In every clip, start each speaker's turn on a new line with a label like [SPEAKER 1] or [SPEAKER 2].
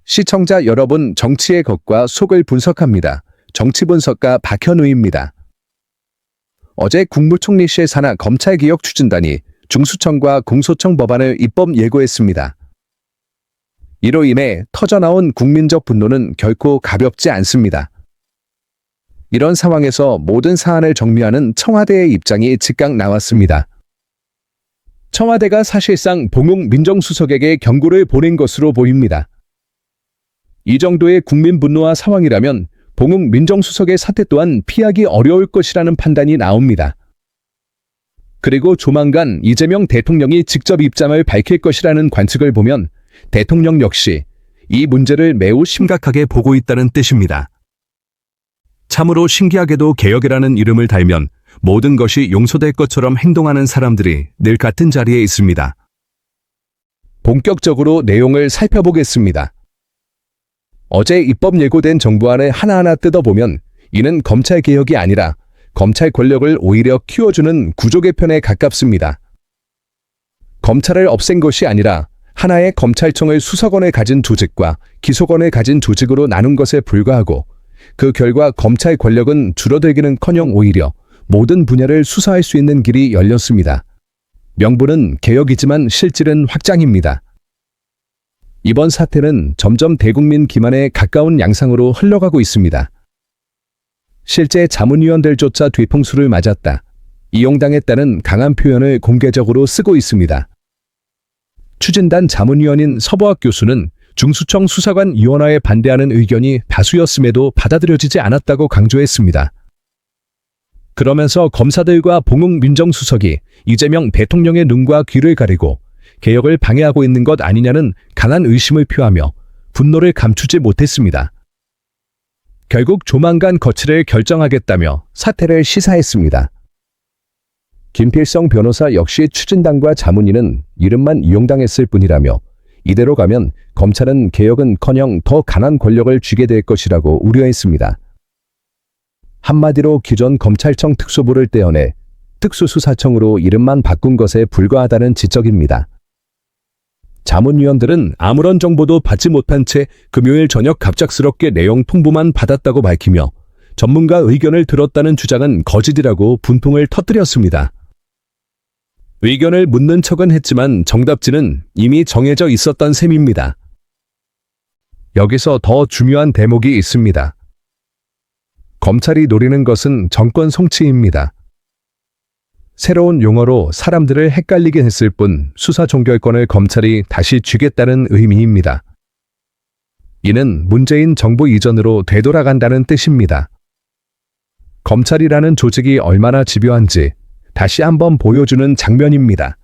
[SPEAKER 1] 시청자 여러분, 정치의 겉과 속을 분석합니다. 정치분석가 박현우입니다. 어제 국무총리실 산하 검찰개혁 추진단이 중수청과 공소청 법안을 입법 예고했습니다. 이로 인해 터져나온 국민적 분노는 결코 가볍지 않습니다. 이런 상황에서 모든 사안을 정리하는 청와대의 입장이 즉각 나왔습니다. 청와대가 사실상 봉웅 민정수석에게 경고를 보낸 것으로 보입니다. 이 정도의 국민 분노와 상황이라면 봉웅 민정수석의 사퇴 또한 피하기 어려울 것이라는 판단이 나옵니다. 그리고 조만간 이재명 대통령이 직접 입장을 밝힐 것이라는 관측을 보면 대통령 역시 이 문제를 매우 심각하게 보고 있다는 뜻입니다. 참으로 신기하게도 개혁이라는 이름을 달면 모든 것이 용서될 것처럼 행동하는 사람들이 늘 같은 자리에 있습니다. 본격적으로 내용을 살펴보겠습니다. 어제 입법 예고된 정부안을 하나하나 뜯어보면 이는 검찰개혁이 아니라 검찰 권력을 오히려 키워주는 구조 개편에 가깝습니다. 검찰을 없앤 것이 아니라 하나의 검찰청을 수사권을 가진 조직과 기소권을 가진 조직으로 나눈 것에 불과하고 그 결과 검찰 권력은 줄어들기는커녕 오히려 모든 분야를 수사할 수 있는 길이 열렸습니다. 명분은 개혁이지만 실질은 확장입니다. 이번 사태는 점점 대국민 기만에 가까운 양상으로 흘러가고 있습니다. 실제 자문위원들조차 뒤통수를 맞았다, 이용당했다는 강한 표현을 공개적으로 쓰고 있습니다. 추진단 자문위원인 서보학 교수는 중수청 수사관 이원화에 반대하는 의견이 다수였음에도 받아들여지지 않았다고 강조했습니다. 그러면서 검사들과 봉웅 민정수석이 이재명 대통령의 눈과 귀를 가리고 개혁을 방해하고 있는 것 아니냐는 강한 의심을 표하며 분노를 감추지 못했습니다. 결국 조만간 거취를 결정하겠다며 사퇴를 시사했습니다. 김필성 변호사 역시 추진단과 자문위는 이름만 이용당했을 뿐이라며 이대로 가면 검찰은 개혁은커녕 더 강한 권력을 쥐게 될 것이라고 우려했습니다. 한마디로 기존 검찰청 특수부를 떼어내 특수수사청으로 이름만 바꾼 것에 불과하다는 지적입니다. 자문위원들은 아무런 정보도 받지 못한 채 금요일 저녁 갑작스럽게 내용 통보만 받았다고 밝히며 전문가 의견을 들었다는 주장은 거짓이라고 분통을 터뜨렸습니다. 의견을 묻는 척은 했지만 정답지는 이미 정해져 있었던 셈입니다. 여기서 더 중요한 대목이 있습니다. 검찰이 노리는 것은 정권 송치입니다. 새로운 용어로 사람들을 헷갈리게 했을 뿐 수사 종결권을 검찰이 다시 쥐겠다는 의미입니다. 이는 문재인 정부 이전으로 되돌아간다는 뜻입니다. 검찰이라는 조직이 얼마나 집요한지 다시 한번 보여주는 장면입니다.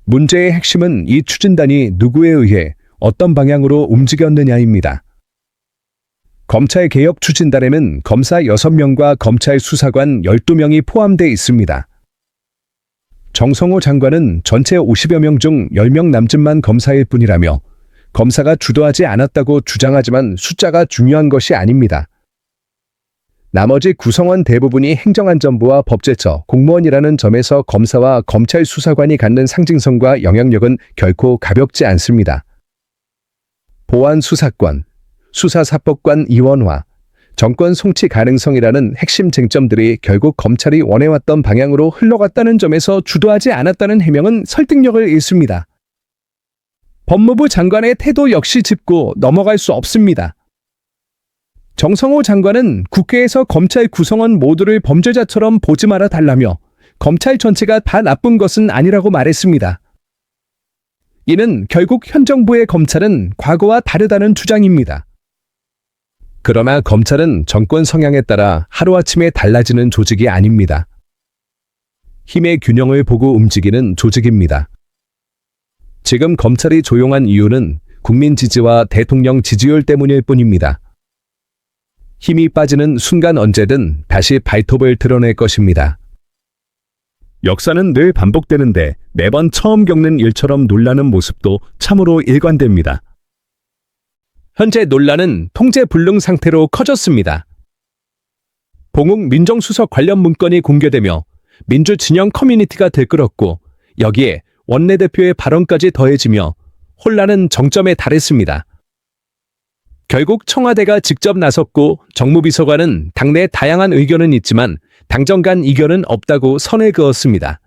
[SPEAKER 1] 문제의 핵심은 이 추진단이 누구에 의해 어떤 방향으로 움직였느냐입니다. 검찰개혁 추진단에는 검사 6명과 검찰 수사관 12명이 포함되어 있습니다. 정성호 장관은 전체 50여 명 중 10명 남짓만 검사일 뿐이라며 검사가 주도하지 않았다고 주장하지만 숫자가 중요한 것이 아닙니다. 나머지 구성원 대부분이 행정안전부와 법제처, 공무원이라는 점에서 검사와 검찰 수사관이 갖는 상징성과 영향력은 결코 가볍지 않습니다. 보안 수사권, 수사사법관 이원화, 정권 송치 가능성이라는 핵심 쟁점들이 결국 검찰이 원해왔던 방향으로 흘러갔다는 점에서 주도하지 않았다는 해명은 설득력을 잃습니다. 법무부 장관의 태도 역시 짚고 넘어갈 수 없습니다. 정성호 장관은 국회에서 검찰 구성원 모두를 범죄자처럼 보지 말아 달라며 검찰 전체가 다 나쁜 것은 아니라고 말했습니다. 이는 결국 현 정부의 검찰은 과거와 다르다는 주장입니다. 그러나 검찰은 정권 성향에 따라 하루아침에 달라지는 조직이 아닙니다. 힘의 균형을 보고 움직이는 조직입니다. 지금 검찰이 조용한 이유는 국민 지지와 대통령 지지율 때문일 뿐입니다. 힘이 빠지는 순간 언제든 다시 발톱을 드러낼 것입니다. 역사는 늘 반복되는데 매번 처음 겪는 일처럼 놀라는 모습도 참으로 일관됩니다. 현재 논란은 통제 불능 상태로 커졌습니다. 봉웅 민정수석 관련 문건이 공개되며 민주진영 커뮤니티가 들끓었고 여기에 원내대표의 발언까지 더해지며 혼란은 정점에 달했습니다. 결국 청와대가 직접 나섰고 정무비서관은 당내 다양한 의견은 있지만 당정 간 이견은 없다고 선을 그었습니다.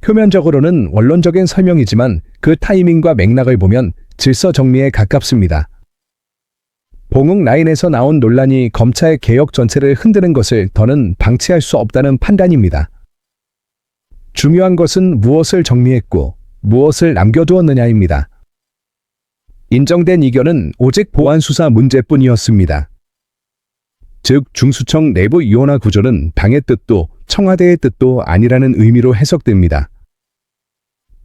[SPEAKER 1] 표면적으로는 원론적인 설명이지만 그 타이밍과 맥락을 보면 질서 정리에 가깝습니다. 봉흥 라인에서 나온 논란이 검찰 개혁 전체를 흔드는 것을 더는 방치할 수 없다는 판단입니다. 중요한 것은 무엇을 정리했고 무엇을 남겨두었느냐입니다. 인정된 이견은 오직 보안수사 문제뿐이었습니다. 즉 중수청 내부 이원화 구조는 당의 뜻도 청와대의 뜻도 아니라는 의미로 해석됩니다.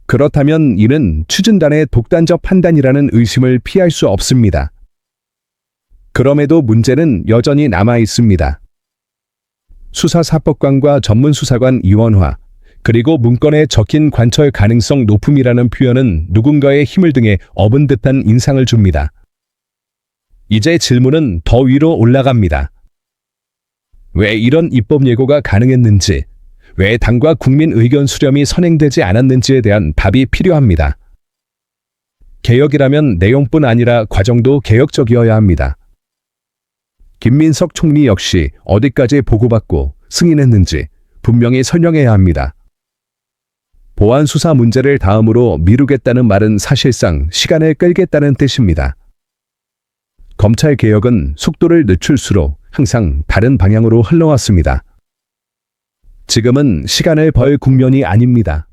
[SPEAKER 1] 그렇다면 이는 추진단의 독단적 판단이라는 의심을 피할 수 없습니다. 그럼에도 문제는 여전히 남아 있습니다. 수사사법관과 전문수사관 이원화, 그리고 문건에 적힌 관철 가능성 높음이라는 표현은 누군가의 힘을 등에 업은 듯한 인상을 줍니다. 이제 질문은 더 위로 올라갑니다. 왜 이런 입법 예고가 가능했는지, 왜 당과 국민 의견 수렴이 선행되지 않았는지에 대한 답이 필요합니다. 개혁이라면 내용뿐 아니라 과정도 개혁적이어야 합니다. 김민석 총리 역시 어디까지 보고받고 승인했는지 분명히 설명해야 합니다. 보안 수사 문제를 다음으로 미루겠다는 말은 사실상 시간을 끌겠다는 뜻입니다. 검찰 개혁은 속도를 늦출수록 항상 다른 방향으로 흘러왔습니다. 지금은 시간을 벌 국면이 아닙니다.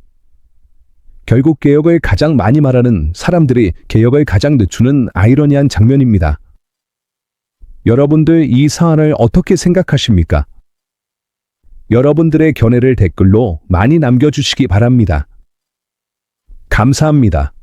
[SPEAKER 1] 결국 개혁을 가장 많이 말하는 사람들이 개혁을 가장 늦추는 아이러니한 장면입니다. 여러분들 이 사안을 어떻게 생각하십니까? 여러분들의 견해를 댓글로 많이 남겨주시기 바랍니다. 감사합니다.